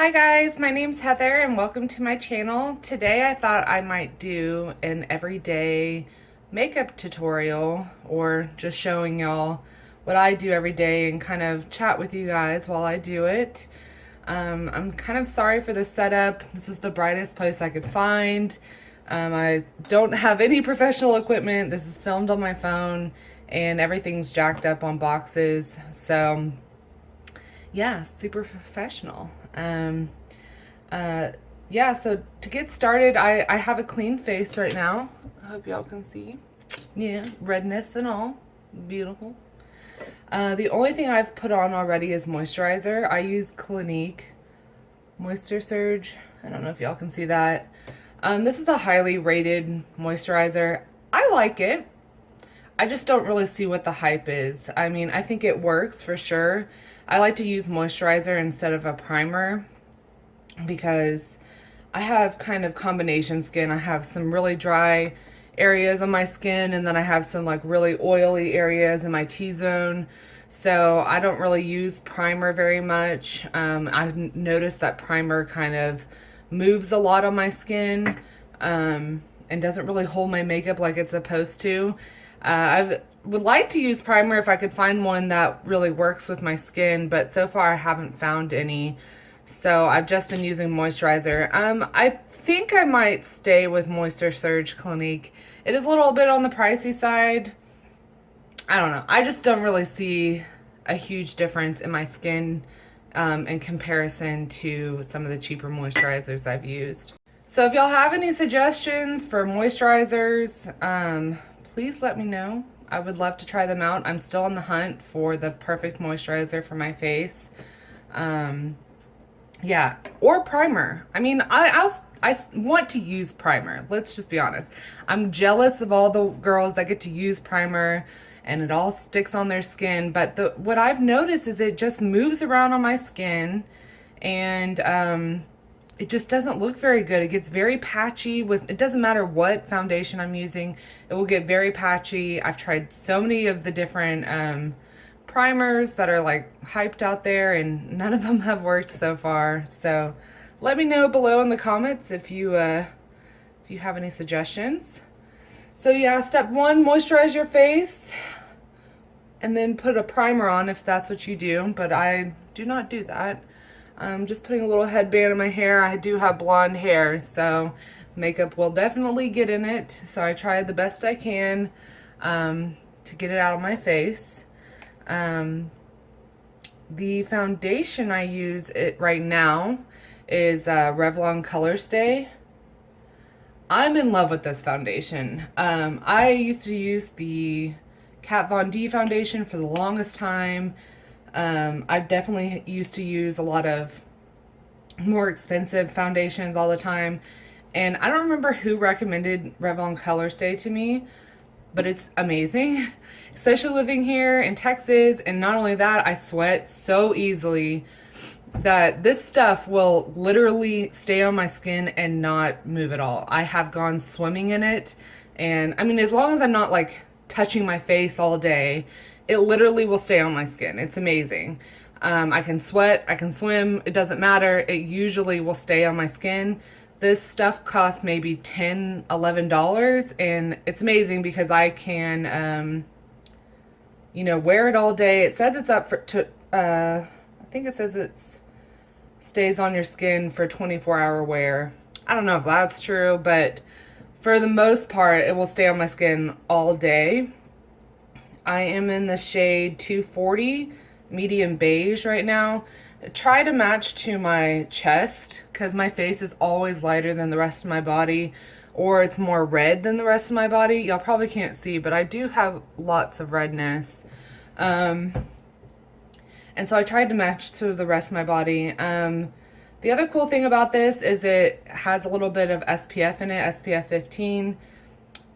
Hi guys, my name's Heather and welcome to my channel. Today I thought I might do an everyday makeup tutorial or just showing y'all what I do every day and kind of chat with you guys while I do it. I'm kind of sorry for the setup. This is the brightest place I could find. I don't have any professional equipment. This is filmed on my phone and everything's jacked up on boxes. So yeah, super professional. Yeah, so to get started, I have a clean face right now. I hope y'all can see. Yeah, redness and all. Beautiful. The only thing I've put on already is moisturizer. I use Clinique Moisture Surge. I don't know if y'all can see that. This is a highly rated moisturizer. I like it. I just don't really see what the hype is. I mean, I think it works for sure. I like to use moisturizer instead of a primer because I have kind of combination skin. I have some really dry areas on my skin and then I have some like really oily areas in my T-zone. So I don't really use primer very much. I've noticed that primer kind of moves a lot on my skin and doesn't really hold my makeup like it's supposed to. I would like to use primer if I could find one that really works with my skin, but so far I haven't found any. So I've just been using moisturizer. I think I might stay with Moisture Surge Clinique. It is a little bit on the pricey side. I don't know. I just don't really see a huge difference in my skin in comparison to some of the cheaper moisturizers I've used. So if y'all have any suggestions for moisturizers, please let me know. I would love to try them out. I'm still on the hunt for the perfect moisturizer for my face. Yeah, or primer. I mean, I want to use primer. Let's just be honest. I'm jealous of all the girls that get to use primer and it all sticks on their skin. But what I've noticed is it just moves around on my skin and it just doesn't look very good. It gets very patchy it doesn't matter what foundation I'm using. It will get very patchy. I've tried so many of the different primers that are like hyped out there and none of them have worked so far. So let me know below in the comments if you have any suggestions. So yeah, step one, moisturize your face and then put a primer on if that's what you do, but I do not do that. I'm just putting a little headband in my hair. I do have blonde hair, so makeup will definitely get in it. So I try the best I can to get it out of my face. The foundation I use right now is Revlon Color Stay. I'm in love with this foundation. I used to use the Kat Von D foundation for the longest time. I've definitely used to use a lot of more expensive foundations all the time. And I don't remember who recommended Revlon Color Stay to me, but it's amazing. Especially living here in Texas, and not only that, I sweat so easily that this stuff will literally stay on my skin and not move at all. I have gone swimming in it, and I mean, as long as I'm not like touching my face all day, it literally will stay on my skin. It's amazing. I can sweat, I can swim, it doesn't matter. It usually will stay on my skin. This stuff costs maybe $10, $11, and it's amazing because I can, you know, wear it all day. It says it's up I think it says it's stays on your skin for 24-hour wear. I don't know if that's true, but for the most part, it will stay on my skin all day. I am in the shade 240, medium beige right now. Try to match to my chest because my face is always lighter than the rest of my body, or it's more red than the rest of my body. Y'all probably can't see, but I do have lots of redness. And so I tried to match to the rest of my body. The other cool thing about this is it has a little bit of SPF in it, SPF 15.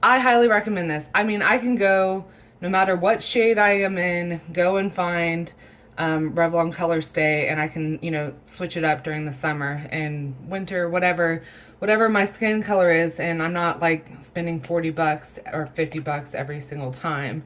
I highly recommend this. I mean, I can go, no matter what shade I am in, go and find Revlon Color Stay, and I can, you know, switch it up during the summer and winter, whatever my skin color is, and I'm not like spending 40 bucks or 50 bucks every single time.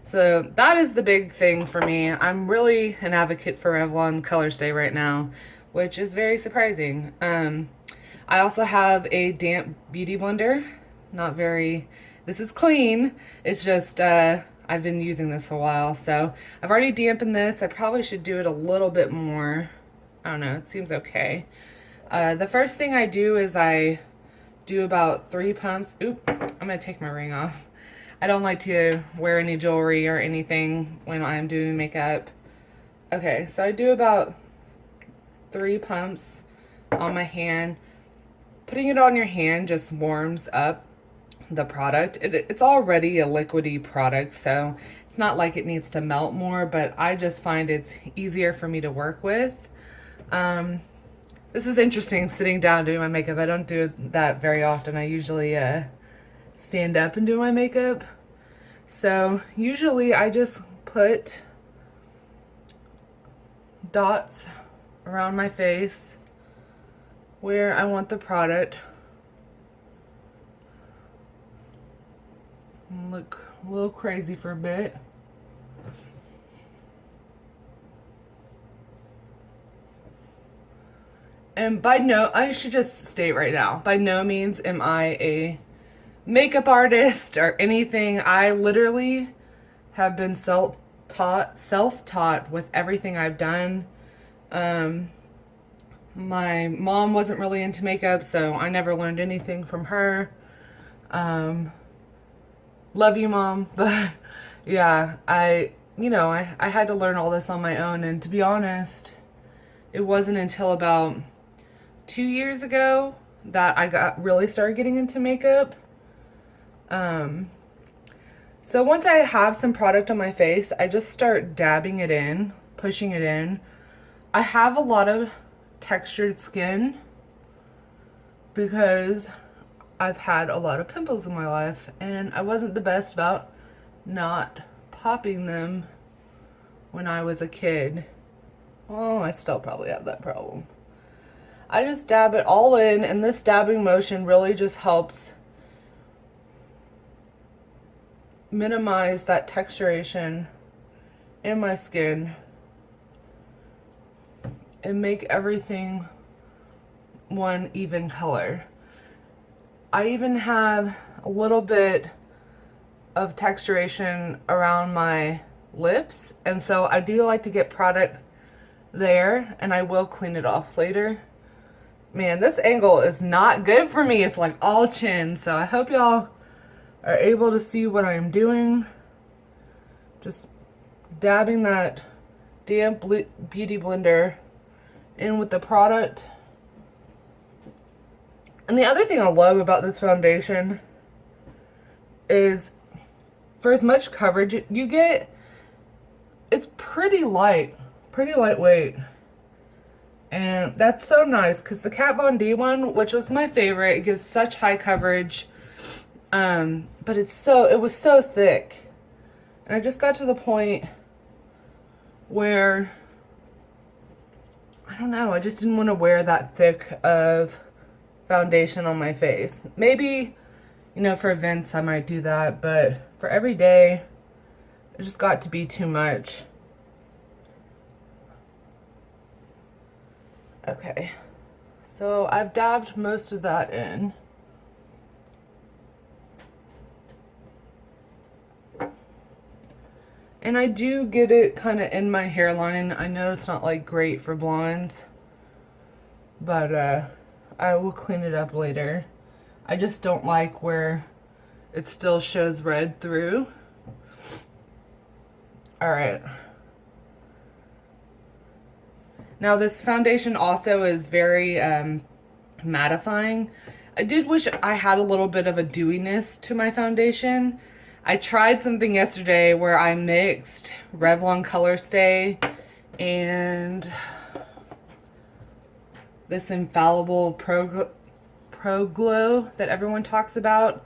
So that is the big thing for me. I'm really an advocate for Revlon Color Stay right now. which is very surprising. I also have a damp beauty blender. Not very, this is clean. It's just, I've been using this a while, so I've already dampened this. I probably should do it a little bit more. I don't know, it seems okay. The first thing I do is I do about 3 pumps. Oop, I'm gonna take my ring off. I don't like to wear any jewelry or anything when I'm doing makeup. Okay, so I do about 3 pumps on my hand. Putting it on your hand just warms up the product. It's already a liquidy product, so it's not like it needs to melt more, but I just find it's easier for me to work with. This is interesting, sitting down doing my makeup. I don't do that very often. I usually stand up and do my makeup. So usually I just put dots around my face where I want the product. Look a little crazy for a bit. And I should just state right now, by no means am I a makeup artist or anything. I literally have been self-taught with everything I've done. My mom wasn't really into makeup, so I never learned anything from her. Love you, Mom, but yeah, I had to learn all this on my own, and to be honest, it wasn't until about 2 years ago that I really started getting into makeup. So once I have some product on my face, I just start dabbing it in, pushing it in. I have a lot of textured skin because I've had a lot of pimples in my life, and I wasn't the best about not popping them when I was a kid. Oh, I still probably have that problem. I just dab it all in, and this dabbing motion really just helps minimize that texturation in my skin and make everything one even color. I even have a little bit of texturation around my lips, and so I do like to get product there, and I will clean it off later. Man, this angle is not good for me. It's like all chin, so I hope y'all are able to see what I'm doing. Just dabbing that damp beauty blender in with the product. And the other thing I love about this foundation is for as much coverage you get, it's pretty lightweight. And that's so nice because the Kat Von D one, which was my favorite, it gives such high coverage. But it was so thick. And I just got to the point where, I don't know, I just didn't want to wear that thick of foundation on my face. Maybe, for events I might do that, but for every day, it just got to be too much. Okay, so I've dabbed most of that in. And I do get it kind of in my hairline. I know it's not like great for blondes, but I will clean it up later. I just don't like where it still shows red through. All right. Now this foundation also is very mattifying. I did wish I had a little bit of a dewiness to my foundation. I tried something yesterday where I mixed Revlon Color Stay and this Infallible Pro Glow that everyone talks about.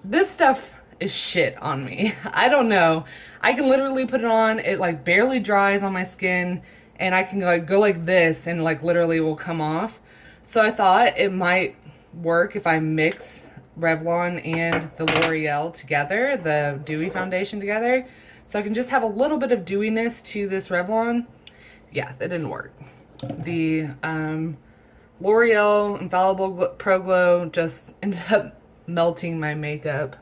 This stuff is shit on me. I don't know. I can literally put it on, it like barely dries on my skin, and I can like go like this and like literally will come off. So I thought it might work if I mix Revlon and the L'Oreal together, the dewy foundation together, so I can just have a little bit of dewiness to this Revlon. Yeah, that didn't work. the L'Oreal Infallible Pro Glow just ended up melting my makeup.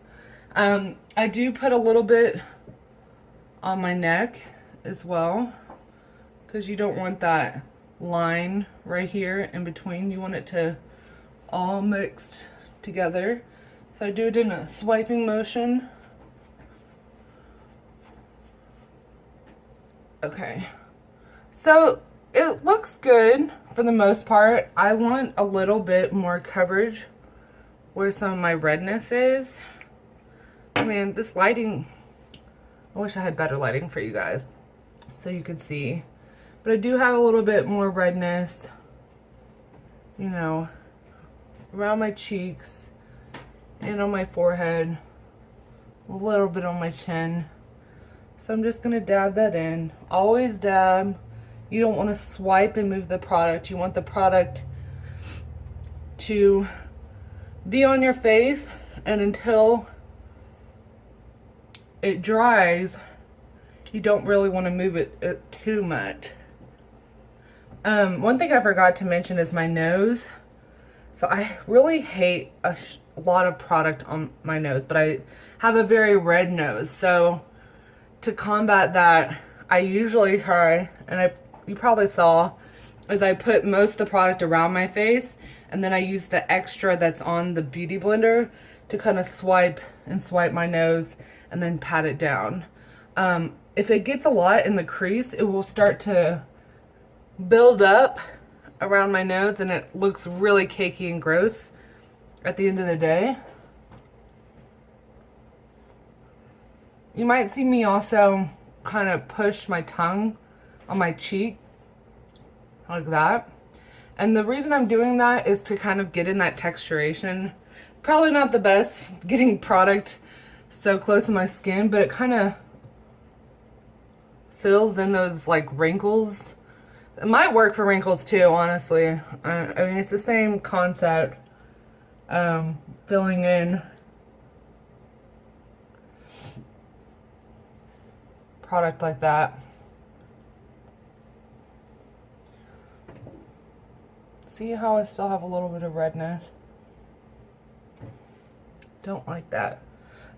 I do put a little bit on my neck as well, because you don't want that line right here in between. You want it to all mixed together. So I do it in a swiping motion. Okay. So it looks good for the most part. I want a little bit more coverage where some of my redness is. Man, this lighting, I wish I had better lighting for you guys so you could see. But I do have a little bit more redness, you know, around my cheeks and on my forehead, a little bit on my chin. So I'm just gonna dab that in. Always dab. You don't want to swipe and move the product. You want the product to be on your face, and until it dries, you don't really want to move it too much. One thing I forgot to mention is my nose. So I really hate a lot of product on my nose, but I have a very red nose. So to combat that, I usually try, and you probably saw, is I put most of the product around my face, and then I use the extra that's on the beauty blender to kind of swipe my nose and then pat it down. If it gets a lot in the crease, it will start to build up around my nose, and it looks really cakey and gross at the end of the day. You might see me also kind of push my tongue on my cheek like that. And the reason I'm doing that is to kind of get in that texturation. Probably not the best getting product so close to my skin, but it kind of fills in those like wrinkles. It might work for wrinkles too, honestly. I mean, it's the same concept. Filling in product like that. See how I still have a little bit of redness? Don't like that.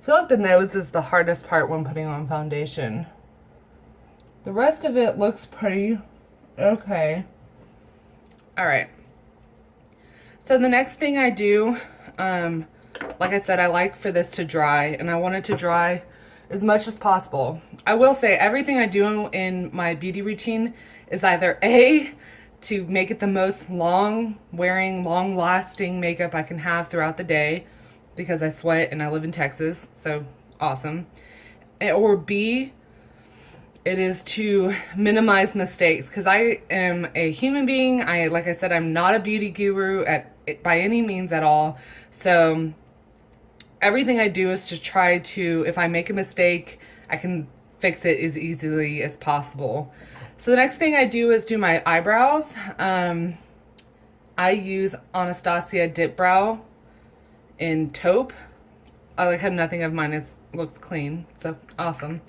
I feel like the nose is the hardest part when putting on foundation. The rest of it looks pretty okay. Alright. So the next thing I do, like I said, I like for this to dry, and I want it to dry as much as possible. I will say everything I do in my beauty routine is either A, to make it the most long-wearing, long-lasting makeup I can have throughout the day, because I sweat and I live in Texas, so awesome. Or B, it is to minimize mistakes, because I am a human being. Like I said, I'm not a beauty guru by any means at all. So everything I do is to try to, if I make a mistake, I can fix it as easily as possible. So the next thing I do is do my eyebrows. I use Anastasia Dip Brow in taupe. I have nothing of mine. It looks clean, so awesome.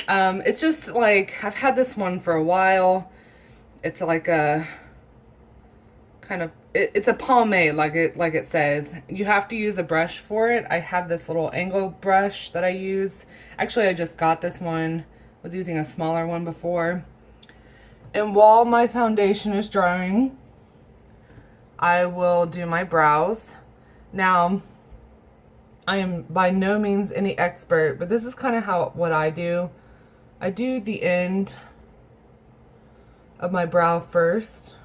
It's just like, I've had this one for a while. It's like a kind of, it's a pomade, like it says. You have to use a brush for it. I have this little angle brush that I use. Actually, I just got this one. I was using a smaller one before. And while my foundation is drying, I will do my brows. Now, I am by no means any expert, but this is kind of what I do. I do the end of my brow first.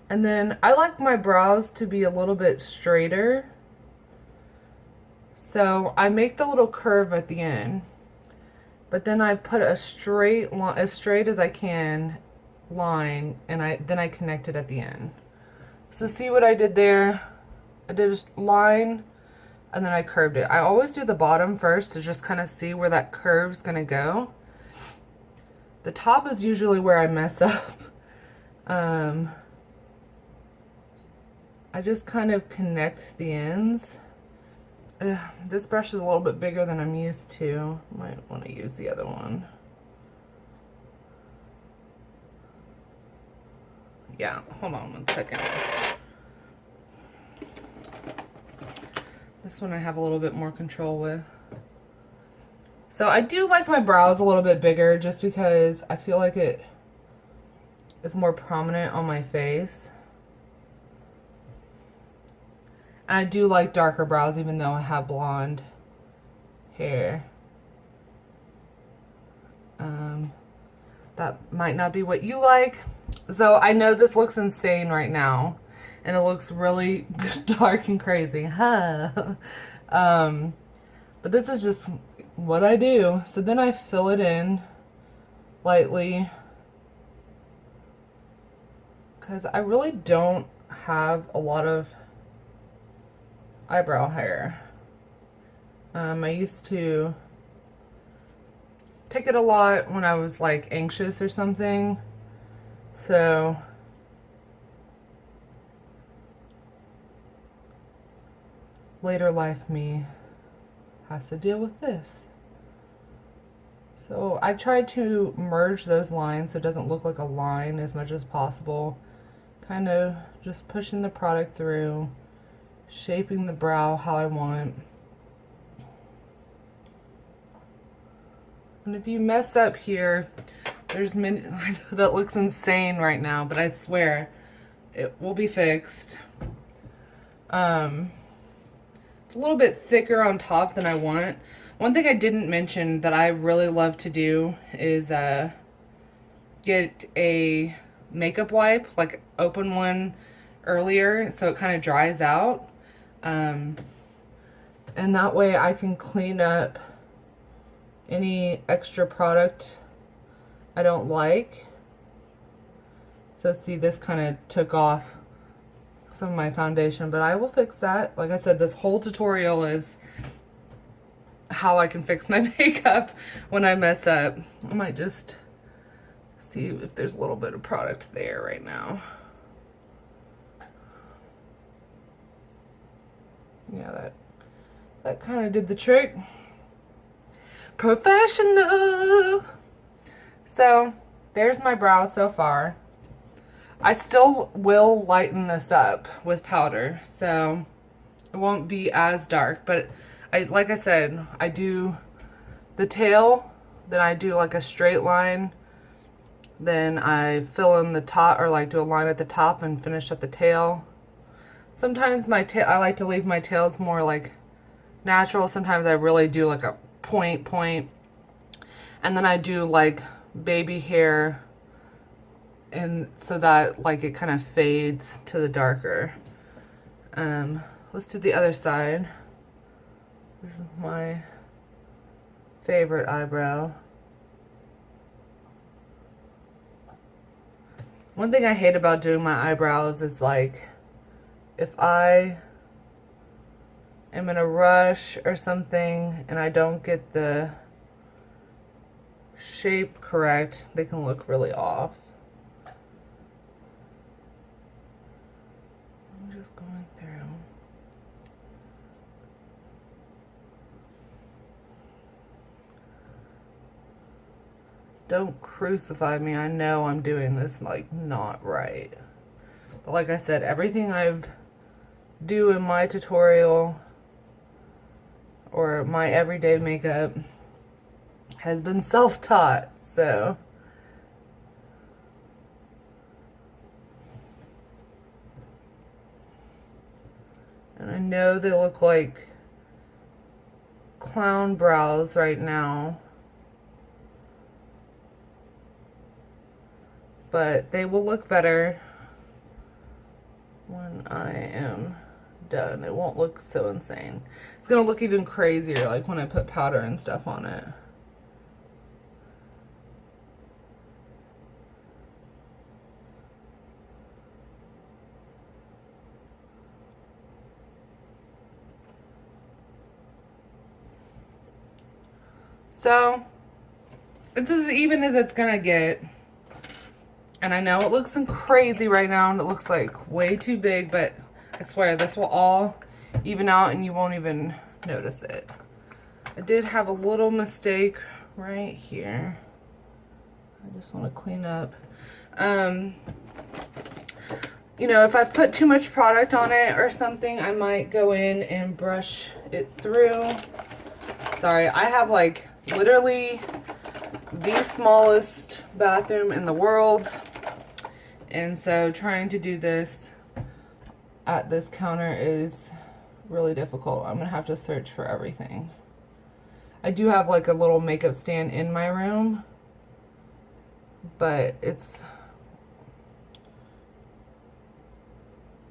And then I like my brows to be a little bit straighter. So I make the little curve at the end, but then I put a straight line, as straight as I can, line, and then I connect it at the end. So see what I did there? I did a line, and then I curved it. I always do the bottom first to just kind of see where that curve's gonna go. The top is usually where I mess up. I just kind of connect the ends This brush is a little bit bigger than I'm used to. Might want to use the other one. Yeah, hold on 1 second. This one I have a little bit more control with. So I do like my brows a little bit bigger just because I feel like it is more prominent on my face. And I do like darker brows even though I have blonde hair. That might not be what you like. So I know this looks insane right now. And it looks really dark and crazy. Huh? But this is just what I do. So then I fill it in lightly. Because I really don't have a lot of eyebrow hair. I used to pick it a lot when I was like anxious or something. So later life me has to deal with this. So I try to merge those lines so it doesn't look like a line as much as possible. Kind of just pushing the product through, shaping the brow how I want. And if you mess up here, there's many, I know that looks insane right now, but I swear it will be fixed. It's a little bit thicker on top than I want. One thing I didn't mention that I really love to do is get a makeup wipe, like open one earlier so it kind of dries out. And that way I can clean up any extra product I don't like. So see, this kind of took off some of my foundation, but I will fix that. Like I said, this whole tutorial is how I can fix my makeup when I mess up. I might just see if there's a little bit of product there right now. Yeah, that kind of did the trick. Professional. So there's my brow so far. I still will lighten this up with powder, so it won't be as dark, but like I said, I do the tail, then I do like a straight line, then I fill in the top, or like do a line at the top and finish at the tail. Sometimes my tail, I like to leave my tails more like natural. Sometimes I really do like a point, and then I do like baby hair, and so that like it kind of fades to the darker. Let's do the other side. This is my favorite eyebrow. One thing I hate about doing my eyebrows is like if I am in a rush or something and I don't get the shape correct, they can look really off. I'm just going through. Don't crucify me. I know I'm doing this like not right. But like I said, everything I've do in my tutorial or my everyday makeup has been self-taught, so and I know they look like clown brows right now, but they will look better when I am done. It won't look so insane. It's gonna look even crazier like when I put powder and stuff on it. So it's as even as it's gonna get. And I know it looks crazy right now and it looks like way too big, but I swear this will all even out and you won't even notice it. I did have a little mistake right here. I just want to clean up. You know, if I've put too much product on it or something, I might go in and brush it through. Sorry, I have like literally the smallest bathroom in the world. And so trying to do this at this counter is really difficult. I'm gonna have to search for everything. I do have like a little makeup stand in my room, but it's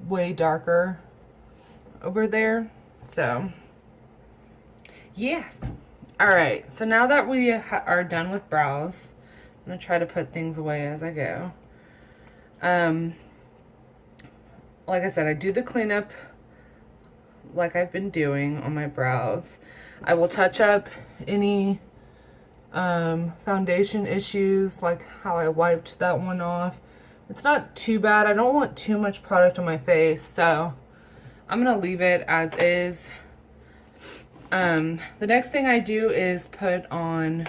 way darker over there. So yeah. All right, so now that we are done with brows, I'm gonna try to put things away as I go. Like I said, I do the cleanup like I've been doing on my brows. I will touch up any foundation issues, like how I wiped that one off. It's not too bad. I don't want too much product on my face, so I'm gonna leave it as is. The next thing I do is put on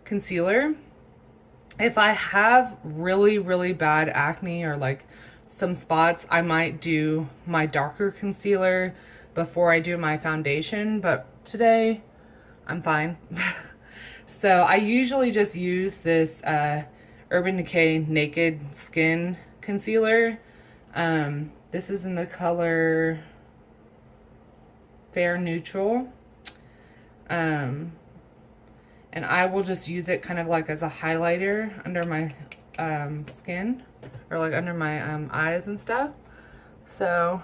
concealer. If I have really, really bad acne or like some spots, I might do my darker concealer before I do my foundation, but today I'm fine. So I usually just use this Urban Decay Naked Skin Concealer. This is in the color Fair Neutral. And I will just use it kind of like as a highlighter under my skin, or like under my eyes and stuff. So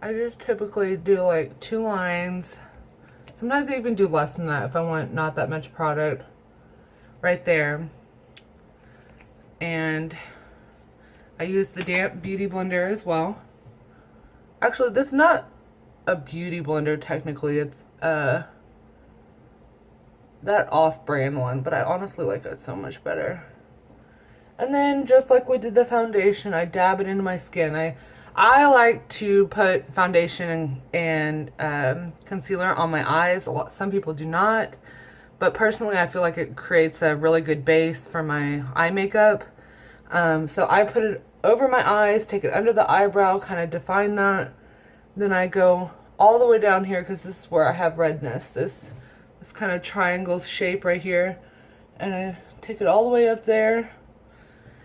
I just typically do like 2 lines. Sometimes I even do less than that if I want not that much product right there. And I use the damp beauty blender as well. Actually, this is not a beauty blender technically. It's that off-brand one, but I honestly like it so much better. And then just like we did the foundation, I dab it into my skin. I like to put foundation and concealer on my eyes. Some people do not, but personally I feel like it creates a really good base for my eye makeup. So I put it over my eyes, take it under the eyebrow, kind of define that. Then I go all the way down here because this is where I have redness. This kind of triangle shape right here, and I take it all the way up there,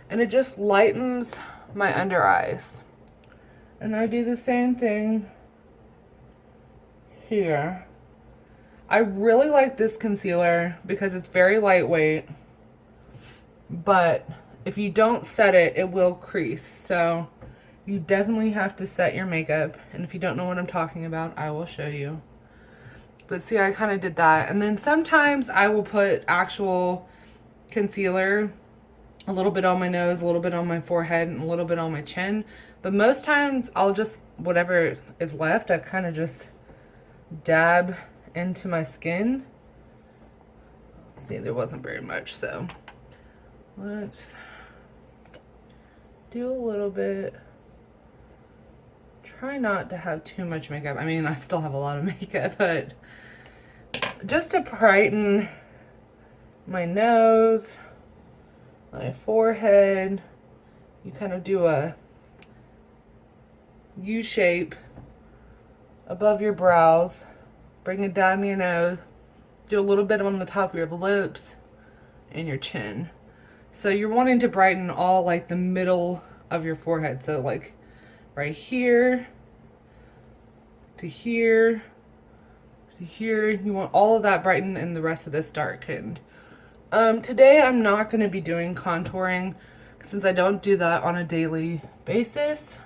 and it just lightens my under eyes. And I do the same thing here. I really like this concealer because it's very lightweight, but if you don't set it, it will crease. So you definitely have to set your makeup, and if you don't know what I'm talking about, I will show you. But see, I kind of did that. And then sometimes I will put actual concealer, a little bit on my nose, a little bit on my forehead, and a little bit on my chin. But most times I'll just, whatever is left, I kind of just dab into my skin. See, there wasn't very much, so let's do a little bit. Try not to have too much makeup. I mean, I still have a lot of makeup, but just to brighten my nose, my forehead, you kind of do a U shape above your brows, bring it down your nose, do a little bit on the top of your lips and your chin. So you're wanting to brighten all like the middle of your forehead. So like right here to here to here. You want all of that brightened and the rest of this darkened. Today I'm not going to be doing contouring since I don't do that on a daily basis.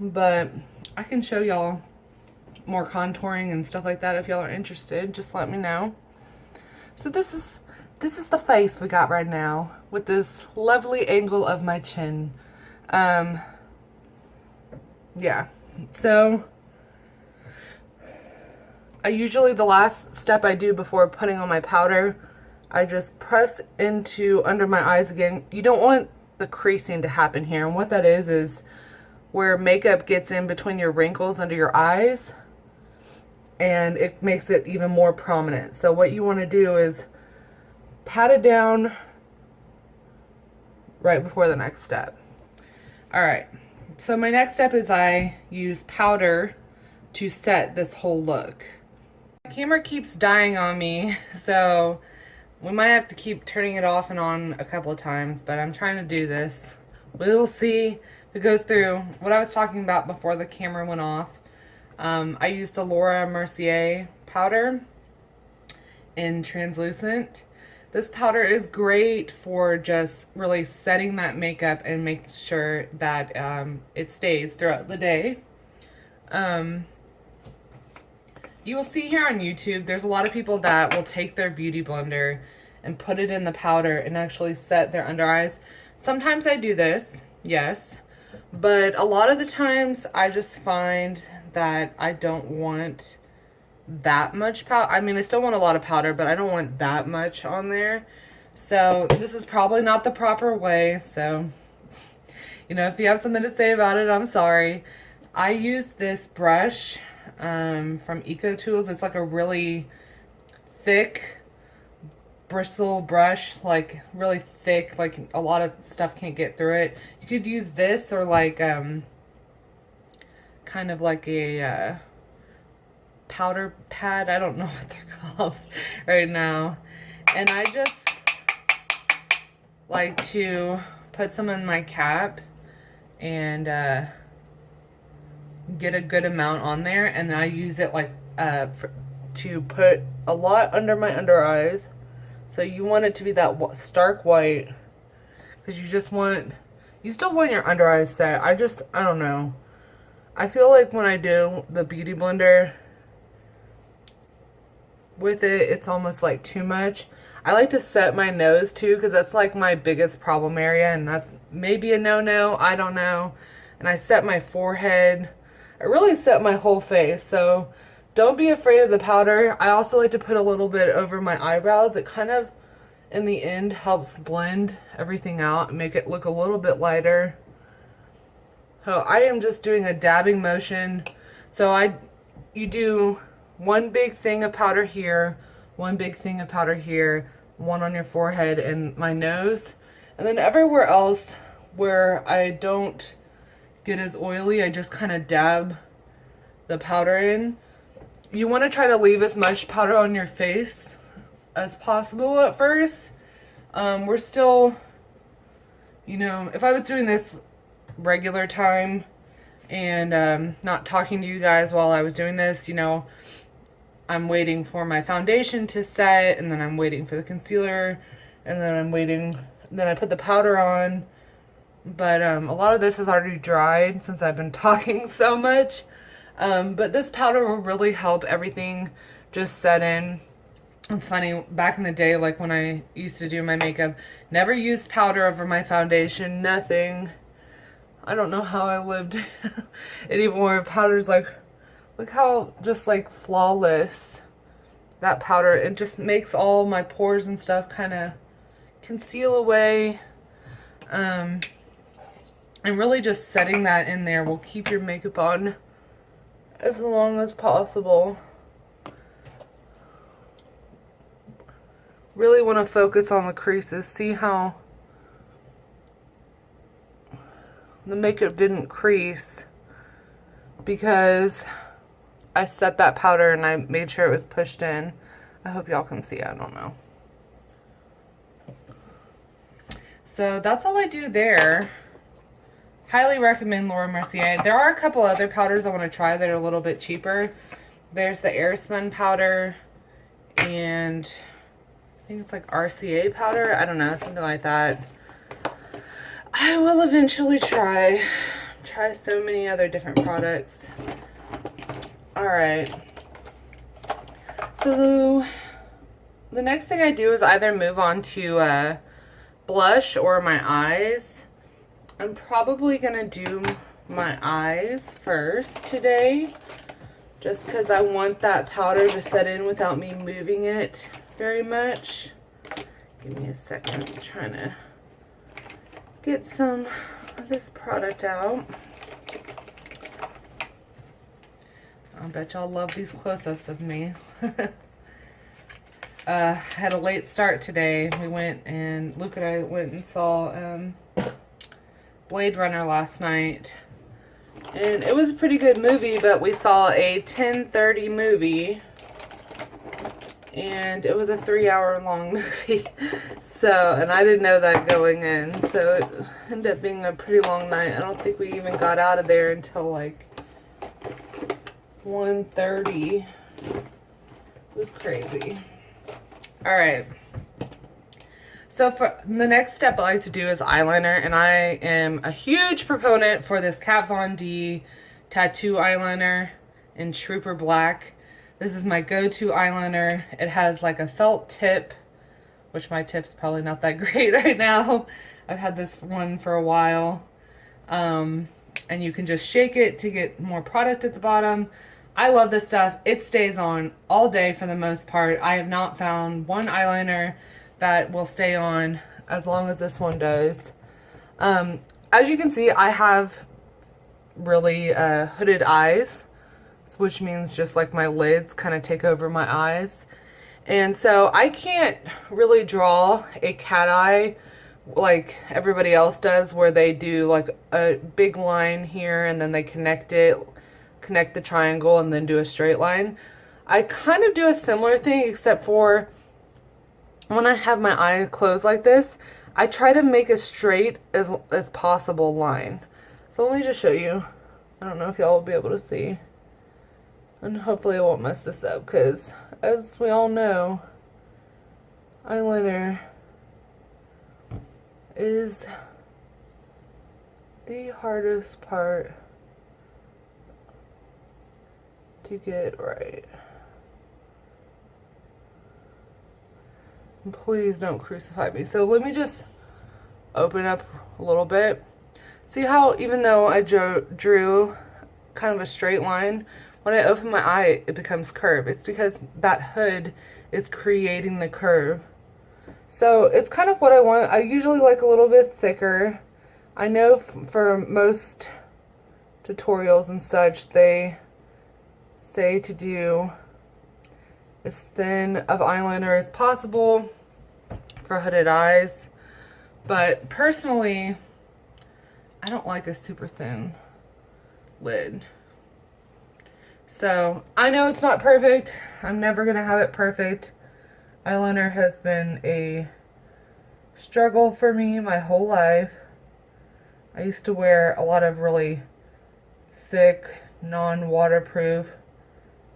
But I can show y'all more contouring and stuff like that if y'all are interested. Just let me know. So this is the face we got right now with this lovely angle of my chin. Yeah, so I usually, the last step I do before putting on my powder, I just press into under my eyes again. You don't want the creasing to happen here, and what that is where makeup gets in between your wrinkles under your eyes. and it makes it even more prominent. So what you want to do is pat it down right before the next step. All right, so my next step is I use powder to set this whole look. My camera keeps dying on me, so we might have to keep turning it off and on a couple of times, but I'm trying to do this. We will see if it goes through. What I was talking about before the camera went off, I used the Mercier powder in translucent. This powder is great for just really setting that makeup and making sure that it stays throughout the day. You will see here on YouTube, there's a lot of people that will take their beauty blender and put it in the powder and actually set their under eyes. Sometimes I do this, yes, but a lot of the times I just find that I don't want that much powder. I mean, I still want a lot of powder, but I don't want that much on there. So this is probably not the proper way. So, you know, if you have something to say about it, I'm sorry. I use this brush from Eco Tools. It's like a really thick bristle brush, like really thick, like a lot of stuff can't get through it. You could use this or like kind of like a powder pad. I don't know what they're called right now. And I just like to put some in my cap and get a good amount on there, and then I use it like to put a lot under my under eyes. So you want it to be that stark white, because you still want your under eyes set. I don't know. I feel like when I do the beauty blender with it, it's almost like too much. I like to set my nose too, because that's like my biggest problem area, and that's maybe a no-no, I don't know. And I set my forehead. I really set my whole face, so don't be afraid of the powder. I also like to put a little bit over my eyebrows. It kind of, in the end, helps blend everything out and make it look a little bit lighter. So I am just doing a dabbing motion. So you do one big thing of powder here, one big thing of powder here, one on your forehead and my nose, and then everywhere else where I don't get as oily, I just kind of dab the powder in. You want to try to leave as much powder on your face as possible at first. We're still, you know, if I was doing this regular time and not talking to you guys while I was doing this, you know, I'm waiting for my foundation to set, and then I'm waiting for the concealer, and then I put the powder on. But a lot of this has already dried since I've been talking so much. But this powder will really help everything just set in. It's funny, back in the day, like when I used to do my makeup, never used powder over my foundation, nothing. I don't know how I lived anymore. Powder's like, look how just like flawless that powder, it just makes all my pores and stuff kind of conceal away. And really just setting that in there will keep your makeup on as long as possible. Really want to focus on the creases. See how the makeup didn't crease because I set that powder and I made sure it was pushed in. I hope y'all can see. I don't know. So that's all I do there. Highly recommend Mercier. There are a couple other powders I want to try that are a little bit cheaper. There's the Airspun powder, and I think it's like RCA powder. I don't know, something like that. I will eventually try so many other different products. Alright. So the next thing I do is either move on to blush or my eyes. I'm probably gonna do my eyes first today, just because I want that powder to set in without me moving it very much. Give me a second, I'm trying to get some of this product out. I bet y'all love these close-ups of me. Had a late start today. We went and Luke and I went and saw Blade Runner last night. And it was a pretty good movie, but we saw a 10:30 movie. And it was a 3-hour long movie. So, and I didn't know that going in. So it ended up being a pretty long night. I don't think we even got out of there until like 1:30. It was crazy. Alright. So for the next step I like to do is eyeliner. And I am a huge proponent for this Kat Von D tattoo eyeliner in Trooper Black. This is my go-to eyeliner. It has like a felt tip, which my tip's probably not that great right now. I've had this one for a while. And you can just shake it to get more product at the bottom. I love this stuff. It stays on all day for the most part. I have not found one eyeliner that will stay on as long as this one does. As you can see, I have really hooded eyes, which means just like my lids kind of take over my eyes. And so I can't really draw a cat eye like everybody else does, where they do like a big line here and then they connect the triangle and then do a straight line. I kind of do a similar thing, except for when I have my eye closed like this, I try to make a straight as possible line. So let me just show you. I don't know if y'all will be able to see. And hopefully I won't mess this up, because as we all know, eyeliner is the hardest part to get right. And please don't crucify me. So let me just open up a little bit. See how even though I drew kind of a straight line, when I open my eye, it becomes curved. It's because that hood is creating the curve. So it's kind of what I want. I usually like a little bit thicker. I know for most tutorials and such, they say to do as thin of eyeliner as possible for hooded eyes. But personally, I don't like a super thin lid. So I know it's not perfect. I'm never gonna have it perfect. Eyeliner has been a struggle for me my whole life. I used to wear a lot of really thick, non-waterproof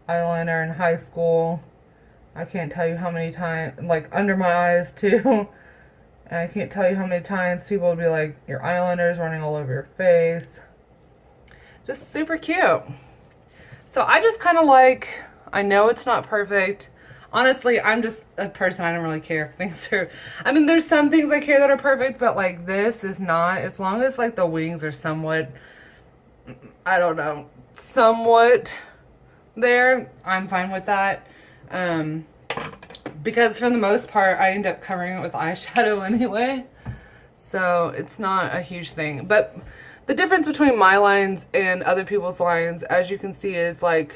eyeliner in high school. I can't tell you how many times, like under my eyes too. And I can't tell you how many times people would be like, your eyeliner's running all over your face. Just super cute. So I just kind of like, I know it's not perfect. Honestly, I'm just a person, I don't really care if things are, I mean, there's some things I care that are perfect, but like this is not. As long as like the wings are somewhat, I don't know, somewhat there, I'm fine with that. Because for the most part, I end up covering it with eyeshadow anyway. So it's not a huge thing. But the difference between my lines and other people's lines, as you can see, is like,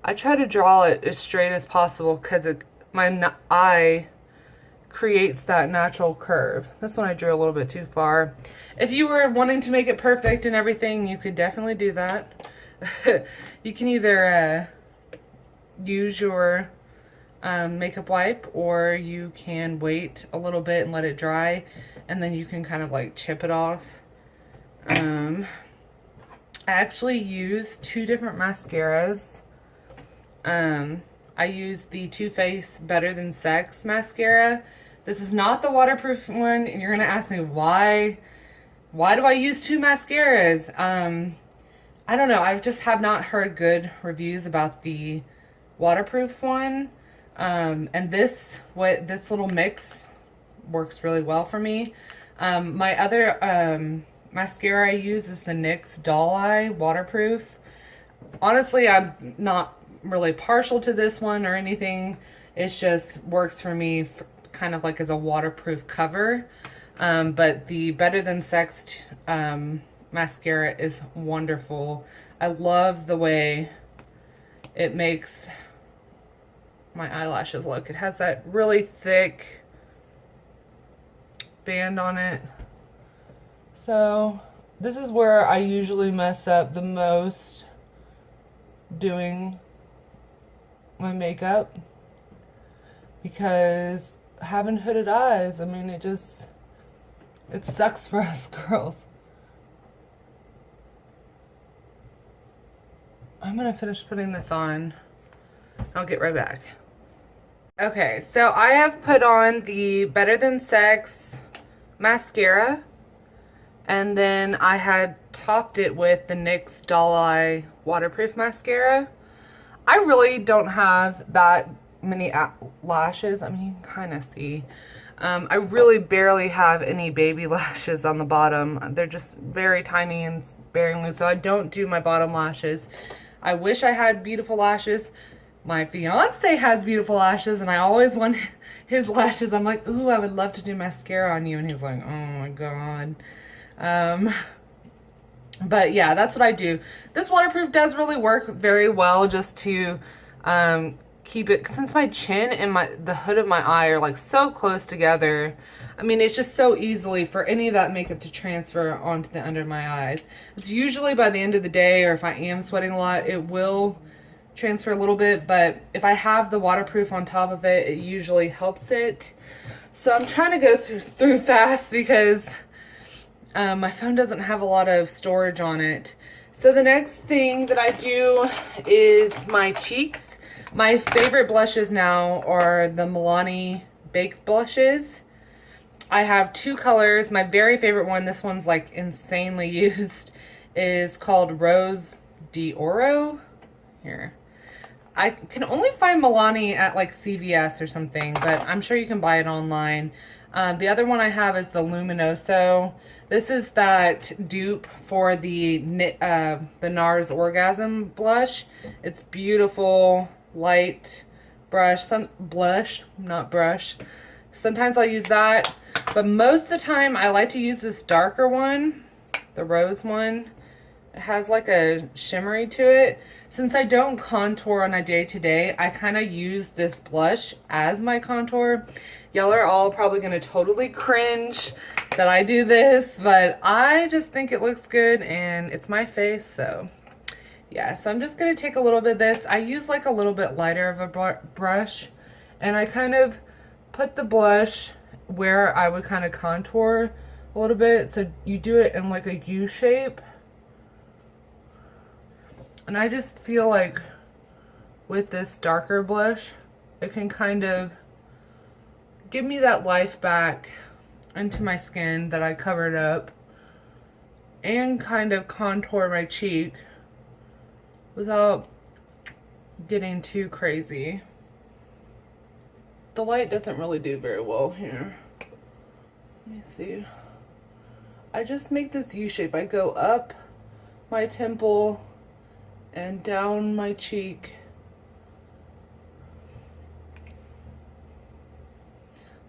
I try to draw it as straight as possible because my eye creates that natural curve. This one I drew a little bit too far. If you were wanting to make it perfect and everything, you could definitely do that. You can either use your makeup wipe, or you can wait a little bit and let it dry, and then you can kind of like chip it off. I actually use two different mascaras. I use the Too Faced Better Than Sex mascara. This is not the waterproof one, and you're gonna ask me why do I use two mascaras? I don't know, I just have not heard good reviews about the waterproof one. And this little mix works really well for me. My other mascara I use is the NYX Doll Eye waterproof. Honestly, I'm not really partial to this one or anything. It just works for me kind of like as a waterproof cover. But the Better Than Sex mascara is wonderful. I love the way it makes my eyelashes look. It has that really thick band on it. So this is where I usually mess up the most doing my makeup, because having hooded eyes, I mean, it sucks for us girls. I'm gonna finish putting this on. I'll get right back. Okay, so I have put on the Better Than Sex mascara, and then I had topped it with the NYX Doll Eye waterproof mascara. I really don't have that many lashes. I mean, you can kind of see. I really barely have any baby lashes on the bottom. They're just very tiny and sparingly, so I don't do my bottom lashes. I wish I had beautiful lashes. My fiance has beautiful lashes, and I always want his lashes. I'm like, ooh, I would love to do mascara on you. And he's like, oh my God. But yeah, that's what I do. This waterproof does really work very well, just to keep it, since my chin and the hood of my eye are like so close together. I mean, it's just so easily for any of that makeup to transfer onto the under my eyes. It's usually by the end of the day, or if I am sweating a lot, it will transfer a little bit, but if I have the waterproof on top of it, it usually helps it. So I'm trying to go through fast because my phone doesn't have a lot of storage on it. So the next thing that I do is my cheeks. My favorite blushes now are the Milani Baked blushes. I have two colors. My very favorite one, this one's like insanely used, is called Rose d'Oro. Here. I can only find Milani at like CVS or something, but I'm sure you can buy it online. The other one I have is the Luminoso. This is that dupe for the NARS Orgasm blush. It's beautiful, light blush, not brush. Sometimes I'll use that, but most of the time I like to use this darker one, the rose one. It has like a shimmery to it. Since I don't contour on a day-to-day, I kind of use this blush as my contour. Y'all are all probably going to totally cringe that I do this, but I just think it looks good and it's my face, so yeah. So I'm just going to take a little bit of this. I use like a little bit lighter of a brush, and I kind of put the blush where I would kind of contour a little bit. So you do it in like a U shape. And I just feel like with this darker blush, it can kind of give me that life back into my skin that I covered up, and kind of contour my cheek without getting too crazy. The light doesn't really do very well here. Let me see. I just make this U shape. I go up my temple and down my cheek.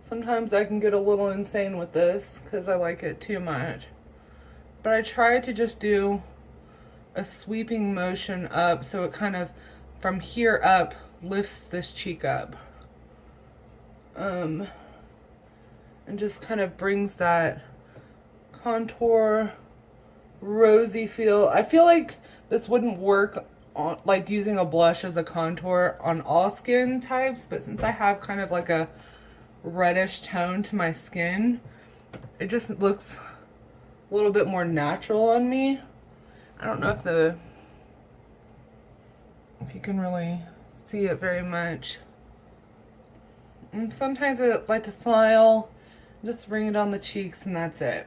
Sometimes I can get a little insane with this because I like it too much. But I try to just do a sweeping motion up, so it kind of from here up lifts this cheek up. And just kind of brings that contour, rosy feel. I feel like this wouldn't work on like using a blush as a contour on all skin types, but since I have kind of like a reddish tone to my skin, it just looks a little bit more natural on me. I don't know if you can really see it very much. And sometimes I like to smile, just bring it on the cheeks, and that's it.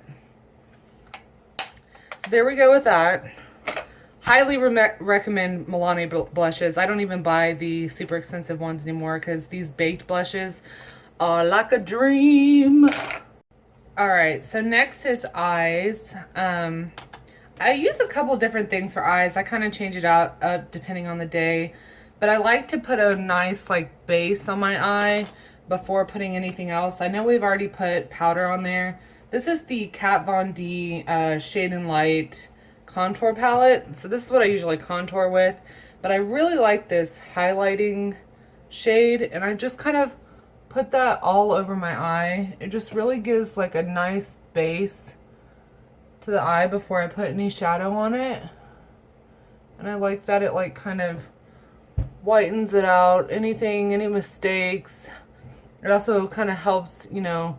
So there we go with that. Highly recommend Milani blushes. I don't even buy the super expensive ones anymore because these baked blushes are like a dream. Alright, so next is eyes. I use a couple different things for eyes. I kind of change it up depending on the day. But I like to put a nice like base on my eye before putting anything else. I know we've already put powder on there. This is the Kat Von D Shade and Light contour palette. So this is what I usually contour with. But I really like this highlighting shade, and I just kind of put that all over my eye. It just really gives like a nice base to the eye before I put any shadow on it. And I like that it like kind of whitens it out, any mistakes. It also kind of helps, you know,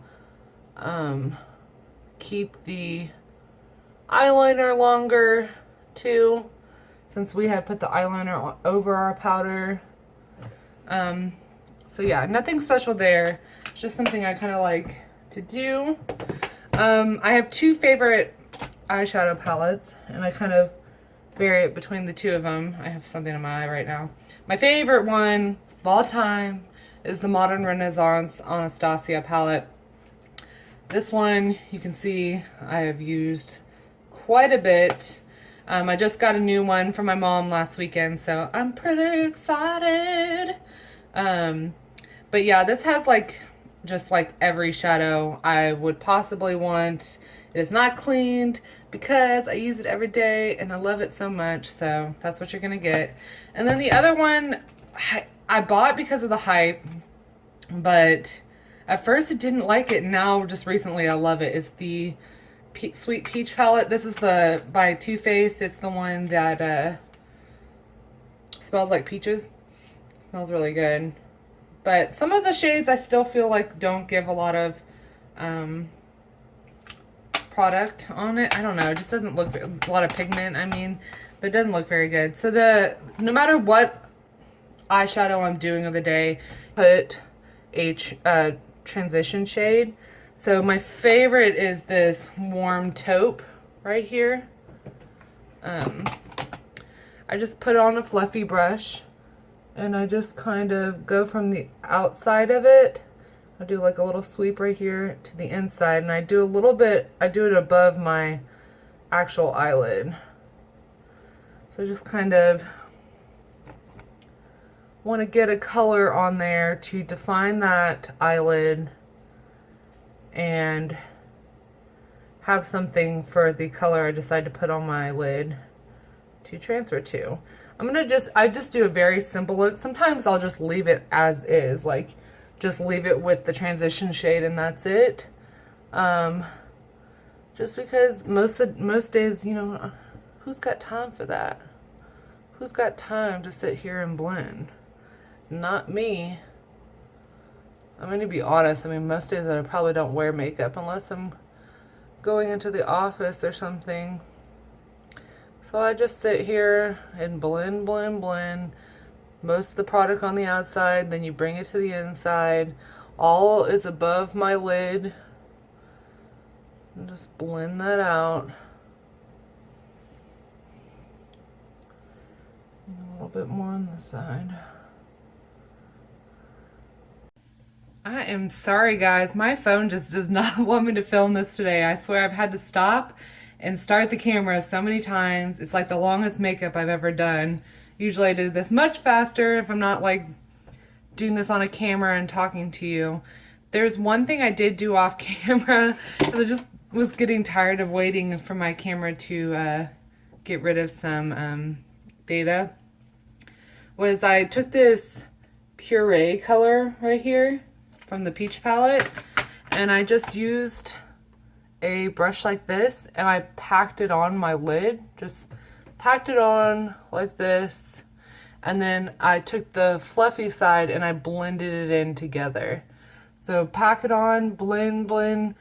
keep the eyeliner longer too, since we had put the eyeliner over our powder. So yeah, nothing special there. It's just something I kind of like to do. I have two favorite eyeshadow palettes, and I kind of vary it between the two of them. I have something in my eye right now. My favorite one of all time is the Modern Renaissance Anastasia palette. This one, you can see I have used quite a bit. I just got a new one from my mom last weekend, so I'm pretty excited. But yeah, this has like just like every shadow I would possibly want. It is not cleaned because I use it every day and I love it so much, so that's what you're gonna get. And then the other one I bought because of the hype, but at first I didn't like it. Now just recently I love it. Is the Sweet Peach palette. This is the by Too Faced. It's the one that smells like peaches. Smells really good. But some of the shades I still feel like don't give a lot of product on it. I don't know. It just doesn't look a lot of pigment. I mean, but it doesn't look very good. So no matter what eyeshadow I'm doing of the day, put a transition shade. So my favorite is this warm taupe right here. I just put it on a fluffy brush and I just kind of go from the outside of it. I do like a little sweep right here to the inside, and I do a little bit, I do it above my actual eyelid. So just kind of want to get a color on there to define that eyelid and have something for the color I decide to put on my lid to transfer to. I just do a very simple look. Sometimes I'll just leave it as is, like just leave it with the transition shade and that's it. Just because most days, you know, who's got time for that? Who's got time to sit here and blend? Not me. I'm going to be honest. I mean, most days I probably don't wear makeup unless I'm going into the office or something. So I just sit here and blend, blend, blend. Most of the product on the outside, then you bring it to the inside. All is above my lid. And just blend that out. And a little bit more on the side. I am sorry guys, my phone just does not want me to film this today. I swear I've had to stop and start the camera so many times. It's like the longest makeup I've ever done. Usually I do this much faster if I'm not like doing this on a camera and talking to you. There's one thing I did do off camera. I just was getting tired of waiting for my camera to get rid of some data. Was I took this puree color right here from the Peach palette, and I just used a brush like this and I packed it on my lid. Just packed it on like this, and then I took the fluffy side and I blended it in together. So pack it on, blend, blend,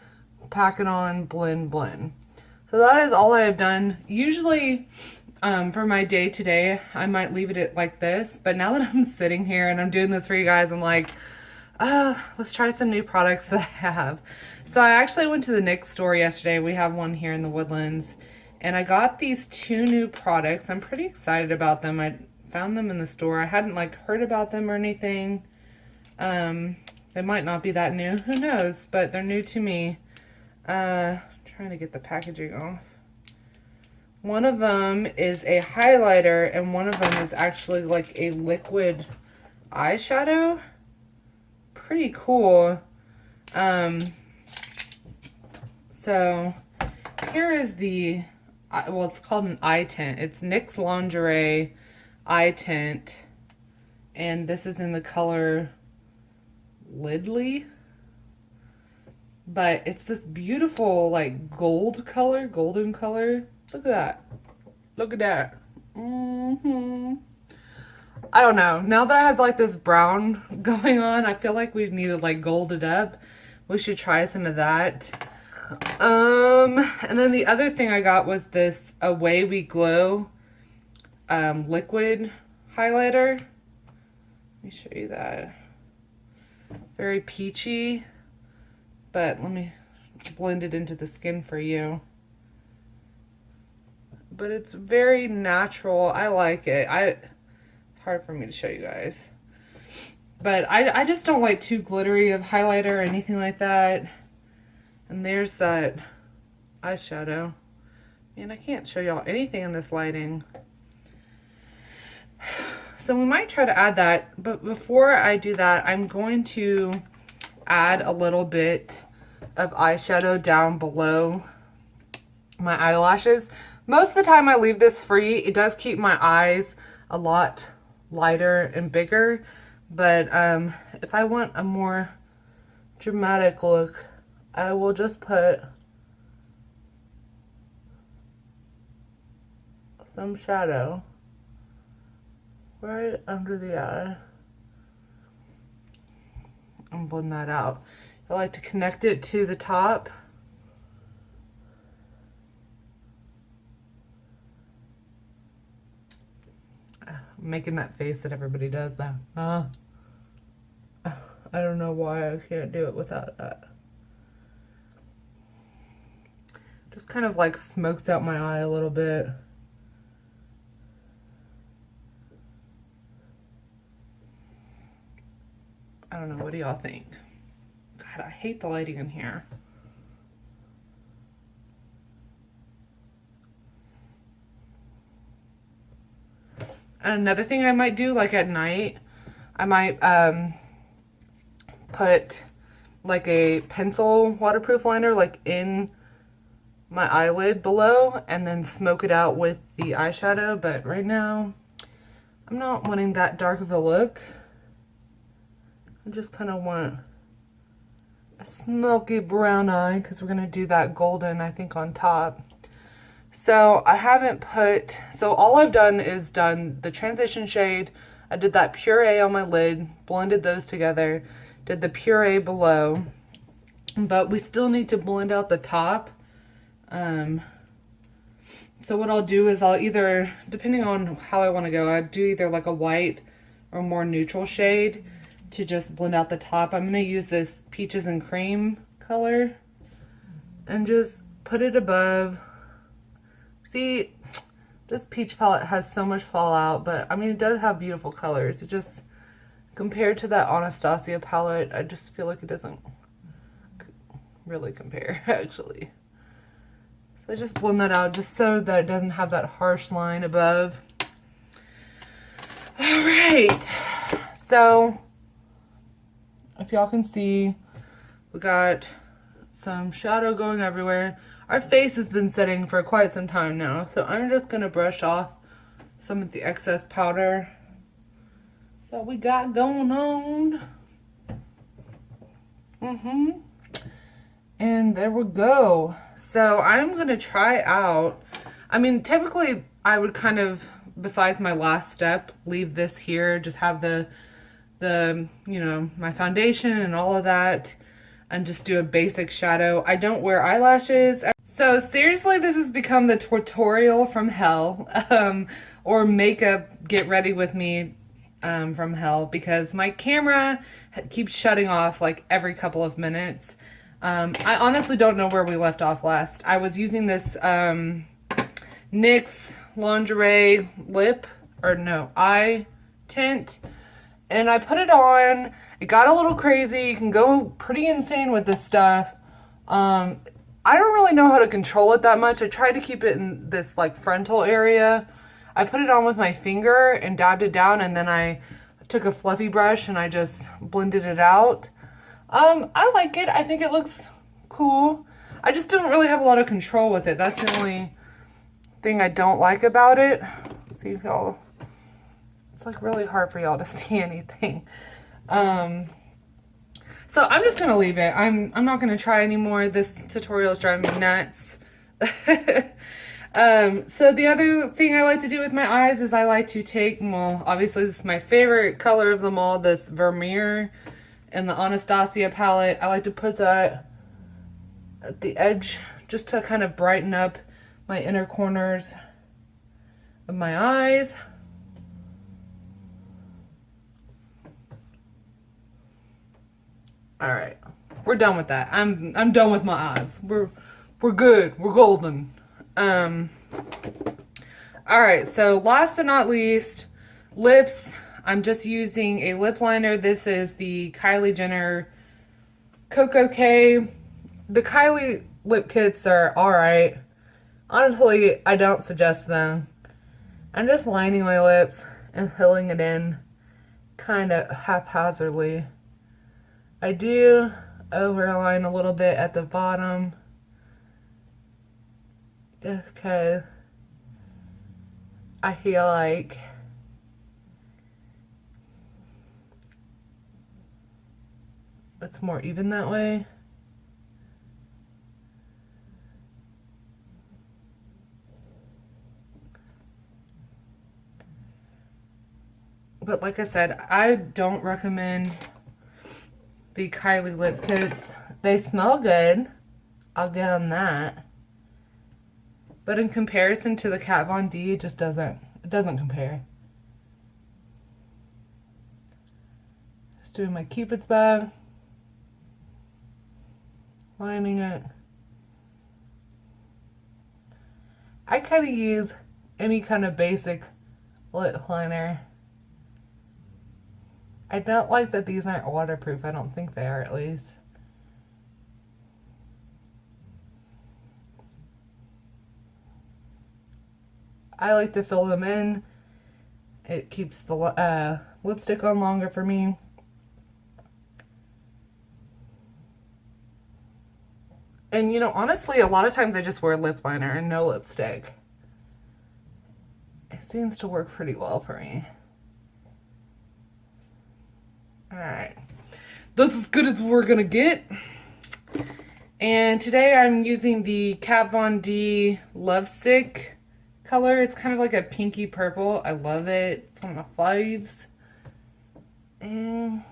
pack it on, blend, blend. So that is all I have done. Usually for my day today I might leave it like this, but now that I'm sitting here and I'm doing this for you guys, I'm like, let's try some new products that I have. So I actually went to the NYX store yesterday. We have one here in the Woodlands, and I got these two new products. I'm pretty excited about them. I found them in the store. I hadn't like heard about them or anything. They might not be that new, who knows, but they're new to me. Trying to get the packaging off. One of them is a highlighter and one of them is actually like a liquid eyeshadow. Pretty cool. So here is the, well, it's called an eye tint. It's NYX Lingerie eye tint. And this is in the color Lidley. But it's this beautiful, like, gold color, golden color. Look at that. Look at that. I don't know. Now that I have, like, this brown going on, I feel like we need to, like, gold it up. We should try some of that. And then the other thing I got was this Away We Glow liquid highlighter. Let me show you that. Very peachy. But let me blend it into the skin for you. But it's very natural. I like it. It's hard for me to show you guys. But I just don't like too glittery of highlighter or anything like that. And there's that eyeshadow. Man, I can't show y'all anything in this lighting. So we might try to add that. But before I do that, I'm going to add a little bit of eyeshadow down below my eyelashes. Most of the time I leave this free. It does keep my eyes a lot lighter and bigger, but if I want a more dramatic look, I will just put some shadow right under the eye and blend that out. I like to connect it to the top. I'm making that face that everybody does though. I don't know why I can't do it without that. Just kind of like smokes out my eye a little bit. I don't know, what do y'all think? God, I hate the lighting in here. And another thing I might do, like at night, I might put like a pencil waterproof liner like in my eyelid below and then smoke it out with the eyeshadow. But right now, I'm not wanting that dark of a look. I just kind of want a smoky brown eye because we're going to do that golden, I think, on top. So I haven't put, so all I've done is done the transition shade. I did that puree on my lid, blended those together, did the puree below, but we still need to blend out the top. So what I'll do is I'll either, depending on how I want to go, I'd do either like a white or more neutral shade to just blend out the top. I'm going to use this Peaches and Cream color and just put it above. See, this peach palette has so much fallout, but I mean, it does have beautiful colors. It just, compared to that Anastasia palette, I just feel like it doesn't really compare, actually. So I just blend that out just so that it doesn't have that harsh line above. All right, so if y'all can see, we got some shadow going everywhere. Our face has been setting for quite some time now, so I'm just going to brush off some of the excess powder that we got going on. And there we go. So I'm going to try out, I mean, typically I would kind of, besides my last step, leave this here, just have the you know, my foundation and all of that, and just do a basic shadow. I don't wear eyelashes. So seriously, this has become the tutorial from hell, or makeup get ready with me from hell, because my camera keeps shutting off like every couple of minutes. I honestly don't know where we left off last. I was using this NYX lingerie lip, or no, eye tint, and I put it on. It got a little crazy. You can go pretty insane with this stuff. I don't really know how to control it that much. I tried to keep it in this like frontal area. I put it on with my finger and dabbed it down, and then I took a fluffy brush and I just blended it out. I like it. I think it looks cool. I just don't really have a lot of control with it. That's the only thing I don't like about it. Let's see if y'all It's like really hard for y'all to see anything. So I'm just gonna leave it. I'm not gonna try anymore. This tutorial is driving me nuts. So the other thing I like to do with my eyes is I like to take, well, obviously this is my favorite color of them all, this Vermeer and the Anastasia palette. I like to put that at the edge just to kind of brighten up my inner corners of my eyes. All right, we're done with that. I'm done with my eyes. We're good. We're golden. All right, so last but not least, lips. I'm just using a lip liner. This is the Kylie Jenner Coco K. The Kylie lip kits are all right. Honestly, I don't suggest them. I'm just lining my lips and filling it in kind of haphazardly. I do overline a little bit at the bottom just because I feel like it's more even that way. But like I said, I don't recommend the Kylie lip kits. They smell good. I'll give them that. But in comparison to the Kat Von D, it just doesn't compare. Just doing my Cupid's bow. Lining it. I kind of use any kind of basic lip liner. I don't like that these aren't waterproof. I don't think they are, at least. I like to fill them in. It keeps the lipstick on longer for me. And you know, honestly, a lot of times I just wear lip liner and no lipstick. It seems to work pretty well for me. Alright, that's as good as we're gonna get. And today I'm using the Kat Von D Lovesick color. It's kind of like a pinky purple. I love it. It's one of my faves. And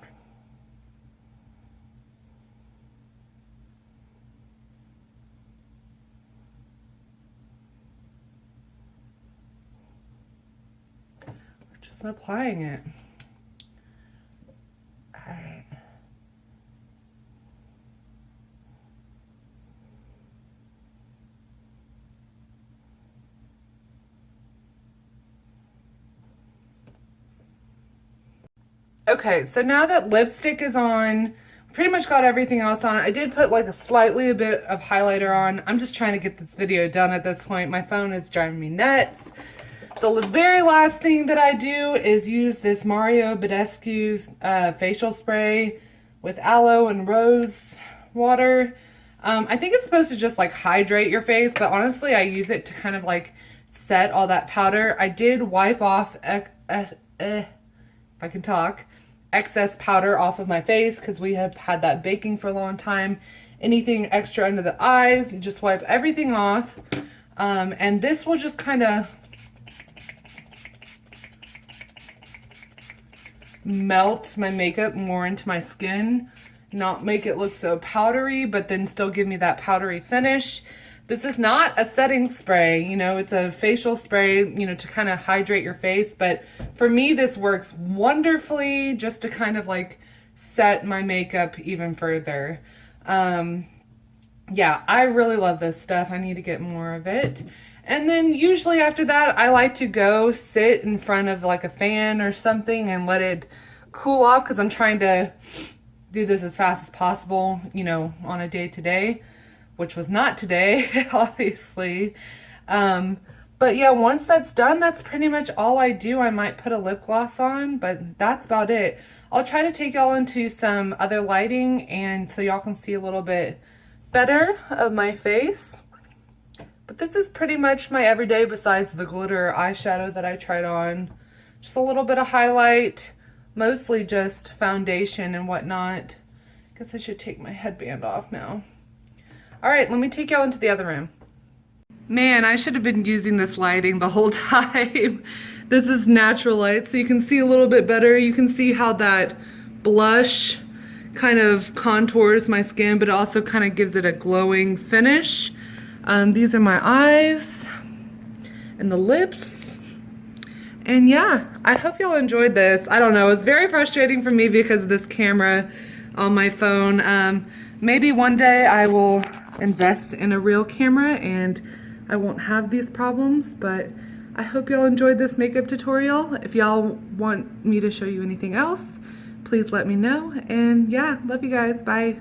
we're just applying it. Alright. Okay, so now that lipstick is on, pretty much got everything else on. I did put like a bit of highlighter on. I'm just trying to get this video done at this point. My phone is driving me nuts. The very last thing that I do is use this Mario Badescu's facial spray with aloe and rose water. I think it's supposed to just like hydrate your face, but honestly I use it to kind of like set all that powder. I did wipe off, if I can talk, excess powder off of my face because we have had that baking for a long time. Anything extra under the eyes, you just wipe everything off. And this will just kind of melt my makeup more into my skin, not make it look so powdery, but then still give me that powdery finish. This is not a setting spray, you know, it's a facial spray, you know, to kind of hydrate your face. But for me, this works wonderfully just to kind of like set my makeup even further. Yeah, I really love this stuff. I need to get more of it. And then usually after that, I like to go sit in front of like a fan or something and let it cool off because I'm trying to do this as fast as possible, you know, on a day-to-day, which was not today, obviously. But yeah, once that's done, that's pretty much all I do. I might put a lip gloss on, but that's about it. I'll try to take y'all into some other lighting and so y'all can see a little bit better of my face. But this is pretty much my everyday besides the glitter eyeshadow that I tried on Just a little bit of highlight, mostly just foundation and whatnot. Guess I should take my headband off now. All right, let me take y'all into the other room. Man, I should have been using this lighting the whole time. This is natural light, so you can see a little bit better. You can see how that blush kind of contours my skin, but it also kind of gives it a glowing finish. These are my eyes and the lips. And yeah, I hope y'all enjoyed this. I don't know, it was very frustrating for me because of this camera on my phone. Maybe one day I will invest in a real camera and I won't have these problems, but I hope y'all enjoyed this makeup tutorial. If y'all want me to show you anything else, please let me know. And yeah, love you guys. Bye.